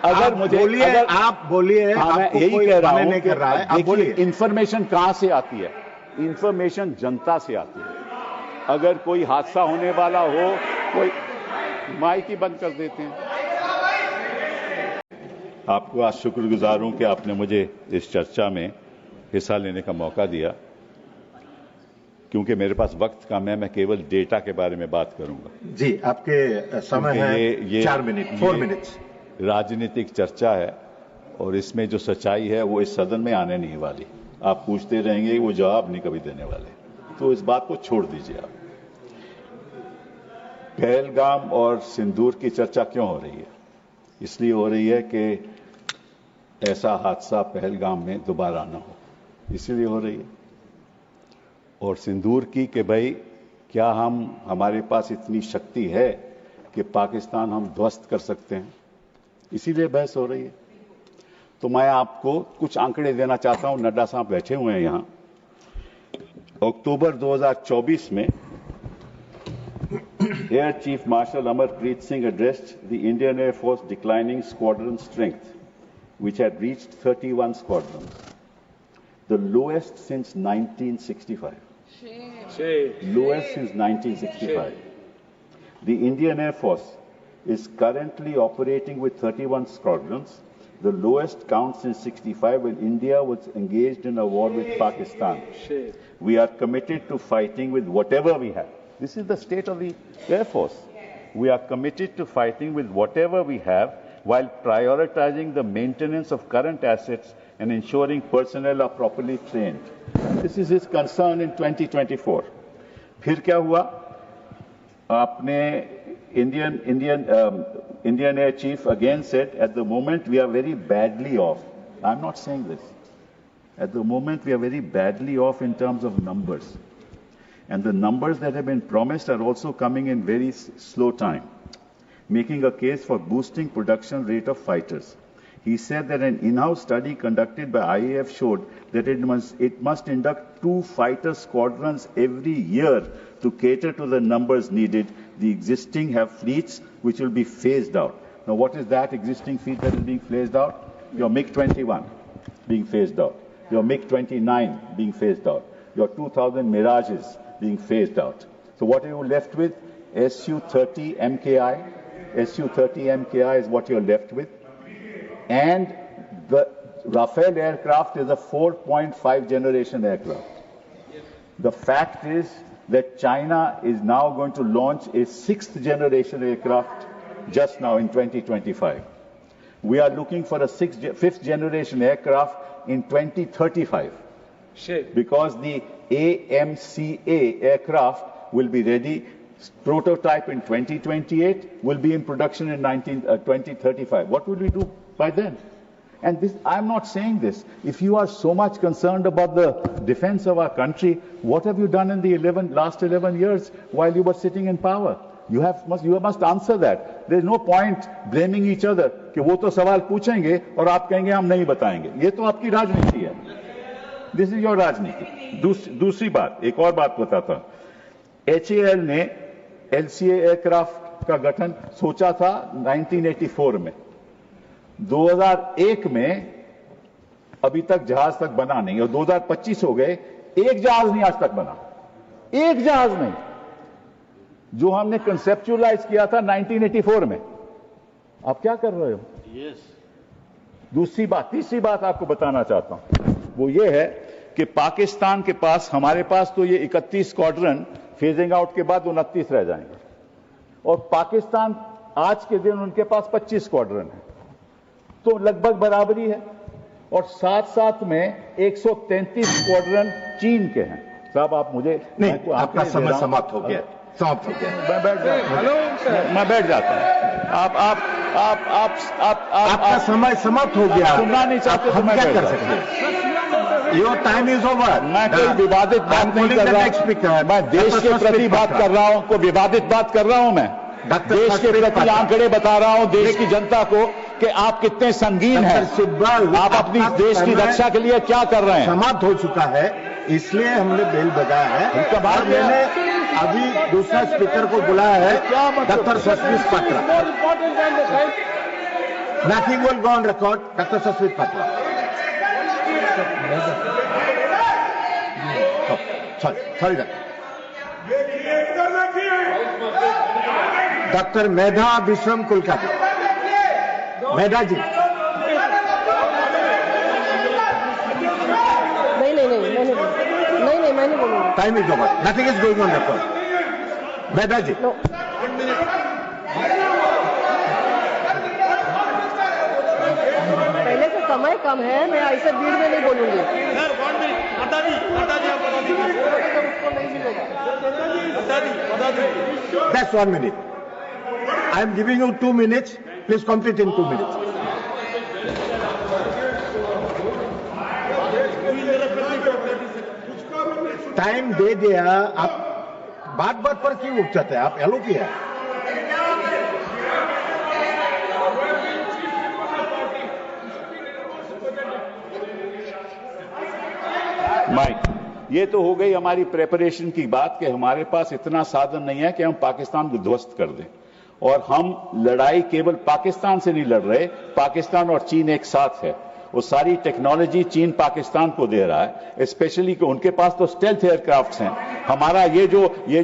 अगर मुझे आप बोलिए, मैं यही कह रहा हूं, नहीं कर रहा है, आप बोलिए। इंफॉर्मेशन कहां से आती है? इंफॉर्मेशन जनता से आती है। अगर कोई हादसा होने वाला हो, कोई माइक ही बंद कर देते हैं। आपको आज शुक्रगुजार हूं कि आपने मुझे इस चर्चा में हिस्सा लेने का मौका दिया, क्योंकि मेरे पास वक्त कम है। मैं केवल डेटा के बारे में बात करूंगा। जी, आपके समय है ये 4 मिनट, 4 मिनट्स। राजनीतिक चर्चा है और इसमें जो सच्चाई है वो इस सदन में आने नहीं वाली। आप पूछते रहेंगे, वो जवाब नहीं कभी देने वाले, तो इस बात को छोड़ दीजिए आप। पहलगाम और सिंदूर की चर्चा क्यों हो रही है? इसलिए हो रही है कि ऐसा हादसा पहलगाम में दोबारा न हो, इसीलिए हो रही है। और सिंदूर की कि भाई क्या हमारे पास इतनी शक्ति है कि पाकिस्तान हम ध्वस्त कर सकते हैं, इसीलिए बहस हो रही है। तो मैं आपको कुछ आंकड़े देना चाहता हूं। नड्डा साहब बैठे हुए हैं यहां। अक्टूबर 2024 में air chief marshal Amarpreet Singh addressed the Indian Air Force declining squadron strength, which had reached 31 squadrons, the lowest since 1965. Lowest since 1965. The Indian Air Force is currently operating with 31 squadrons, the lowest count since 65 when India was engaged in a war with Pakistan. We are committed to fighting with whatever we have. This is the state of the Air Force. We are committed to fighting with whatever we have while prioritizing the maintenance of current assets and ensuring personnel are properly trained. This is his concern in 2024. फिर क्या हुआ? आपने Indian Air Chief again said, at the moment we are very badly off. I'm not saying this. At the moment we are very badly off in terms of numbers. And the numbers that have been promised are also coming in very slow time, making a case for boosting production rate of fighters. He said that an in-house study conducted by IAF showed that it must induct 2 fighter squadrons every year to cater to the numbers needed. The existing have fleets which will be phased out. Now, what is that existing fleet that is being phased out? Your MiG-21 being phased out. Your MiG-29 being phased out. Your 2000 Mirages being phased out. So what are you left with? Su-30 MKI. Su-30 MKI is what you're left with. And the Rafale aircraft is a 4.5 generation aircraft. The fact is that China is now going to launch a 6th generation aircraft just now in 2025. We are looking for a 5th generation aircraft in 2035. Because the AMCA aircraft will be ready, prototype in 2028, will be in production in 2035. What will we do by then? And this, I'm not saying this. If you are so much concerned about the defense of our country, what have you done in the last 11 years while you were sitting in power? You must answer that. There is no point blaming each other कि वो तो सवाल पूछेंगे और आप कहेंगे हम नहीं बताएंगे. ये तो आपकी राजनीति है. This is your राजनीति. दूसरी बात, एक और बात बताता हूं. HAL ने LCA एयरक्राफ्ट का गठन सोचा था 1984 में. 2001 में अभी तक जहाज तक बना नहीं और 2025 हो गए, एक जहाज नहीं आज तक बना. एक जहाज नहीं, जो हमने कंसेप्चुअलाइज किया था 1984 में. आप क्या कर रहे हो? दूसरी बात, तीसरी बात आपको बताना चाहता हूं, वो ये है कि पाकिस्तान के पास, हमारे पास तो ये 31 स्क्वाड्रन फेजिंग आउट के बाद 29 रह जाएंगे, और पाकिस्तान आज के दिन उनके पास 25 स्क्वाड्रन है, तो लगभग बराबरी है. और साथ साथ में 133 स्क्वाड्रन चीन के हैं. साहब आप मुझे नहीं, आपका समय समाप्त हो गया. मैं बैठ जाता हूं. आपका समय समाप्त हो गया. सुनना नहीं चाहते तो मैं क्या कर सकते हैं? Your time is over. मैं कोई विवादित बात नहीं कर रहा हूं. मैं देश के प्रति बात कर रहा हूं. कोई विवादित बात कर रहा हूं. मैं देश के प्रति आंकड़े बता रहा हूं देश की जनता को कि आप कितने संगीन हैं. आप अपनी देश की रक्षा के लिए क्या कर रहे हैं? समाप्त हो चुका है, इसलिए हमने बेल बजाया है. और मैंने अभी दूसरा स्पीकर को बुलाया है, doctor Sasmit Patra. Nothing will go on record. Dr. Saswit Patra. Sorry, Dr. Medha Vishram Kulkarni. Medha ji. नहीं, मैं नहीं बोलूंगी. Time is over. Nothing is going on record. Medha ji. No. पहले से समय कम है, मैं ऐसे भीड़ में नहीं बोलूंगी. उसको नहीं मिलेगा. That's 1 minute. I am giving you 2 minutes. Please complete in 2 minutes. Time दे दिया. आप बात पर क्यों उठ जाते हैं? आप एलो की है. माइक, ये तो हो गई हमारी प्रेपरेशन की बात कि हमारे पास इतना साधन नहीं है कि हम पाकिस्तान को ध्वस्त कर दें. और हम लड़ाई केवल पाकिस्तान से नहीं लड़ रहे, पाकिस्तान और चीन एक साथ है. वो सारी टेक्नोलॉजी चीन पाकिस्तान को दे रहा है, स्पेशली कि उनके पास तो स्टेल्थ एयरक्राफ्ट्स हैं. हमारा ये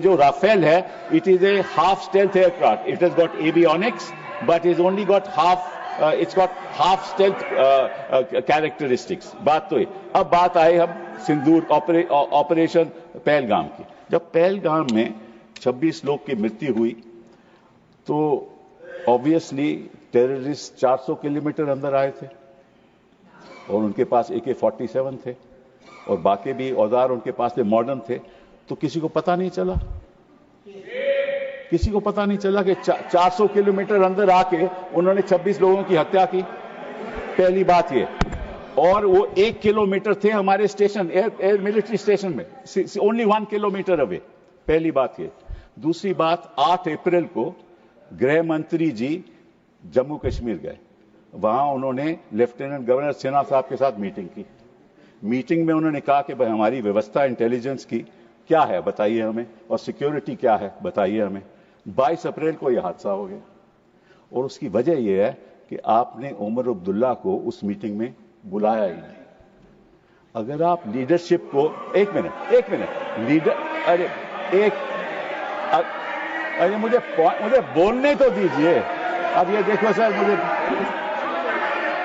जो राफेल है, it is a half stealth aircraft. It has got avionics but is only got it's got half stealth characteristics. बात तो है. अब बात आए हम सिंदूर ऑपरेशन पहलगाम की. जब पहलगाम में 26 लोग की मृत्यु हुई तो ऑब्वियसली टेररिस्ट 400 किलोमीटर अंदर आए थे और उनके पास AK-47 थे और बाकी भी औजार उनके पास थे, मॉडर्न थे. तो किसी को पता नहीं चला, किसी को पता नहीं चला कि 400 किलोमीटर अंदर आके उन्होंने 26 लोगों की हत्या की. पहली बात ये. और वो 1 किलोमीटर थे हमारे स्टेशन, एयर मिलिट्री स्टेशन में, ओनली 1 किलोमीटर अवे. पहली बात ये. दूसरी बात, 8 अप्रैल को गृह मंत्री जी जम्मू कश्मीर गए. वहां उन्होंने लेफ्टिनेंट गवर्नर सिन्हा साहब के साथ मीटिंग की. मीटिंग में उन्होंने कहा कि भाई हमारी व्यवस्था इंटेलिजेंस की क्या है बताइए हमें, और सिक्योरिटी क्या है बताइए हमें. 22 अप्रैल को यह हादसा हो गया. और उसकी वजह यह है कि आपने उमर अब्दुल्ला को उस मीटिंग में बुलाया ही नहीं. अगर आप लीडरशिप को एक मिनट लीडर अरे मुझे बोलने तो दीजिए. अब ये देखो सर, मुझे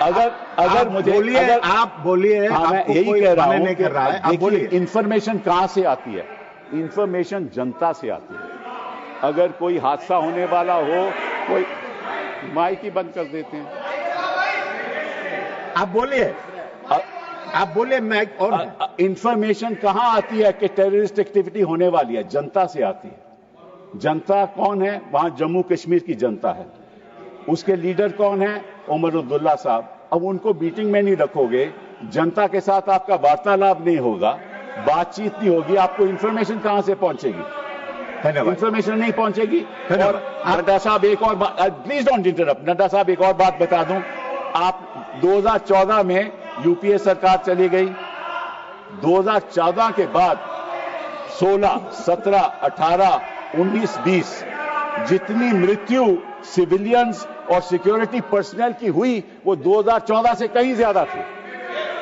अगर मुझे बोलिए, आप बोलिए. मैं यही कह रहा हूं नहीं कर रहा है. आप बोलिए. इंफॉर्मेशन कहां से आती है? इंफॉर्मेशन जनता से आती है. अगर कोई हादसा होने वाला हो, कोई माइक ही बंद कर देते हैं. आप बोलिए, आप बोलिए. मैं और इंफॉर्मेशन कहां आती है कि टेररिस्ट एक्टिविटी होने वाली है? जनता से आती है. जनता कौन है? वहां जम्मू कश्मीर की जनता है. उसके लीडर कौन है? उमर अब्दुल्ला साहब. अब उनको मीटिंग में नहीं रखोगे, जनता के साथ आपका वार्तालाप नहीं होगा, बातचीत नहीं होगी, आपको इंफॉर्मेशन कहां से पहुंचेगी? इंफॉर्मेशन नहीं पहुंचेगी. और नड्डा साहब एक और बात, प्लीज डोंट इंटरप्ट. नड्डा साहब एक और बात बता दूं. आप 2014 में यूपीए सरकार चली गई. 2014 के बाद 16, 17, 18, 19, 20 जितनी मृत्यु सिविलियंस और सिक्योरिटी पर्सनल की हुई वो 2014 से कहीं ज्यादा थी.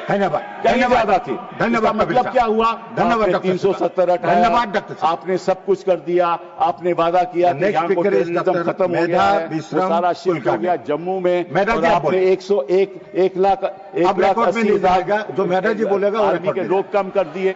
धन्यवाद. कहीं ज्यादा थी. धन्यवाद. मतलब क्या हुआ? धन्यवाद. 370 धन्यवाद डॉक्टर साहब. आपने सब कुछ कर दिया. आपने वादा किया कि यहाँ को टेररिज्म खत्म हो गया है, वो सारा शिफ्ट हो गया जम्मू में. और आपने 101 लाख 80,000 जो मेधा जी बोलेगा आर्मी के लोग कम कर दिए.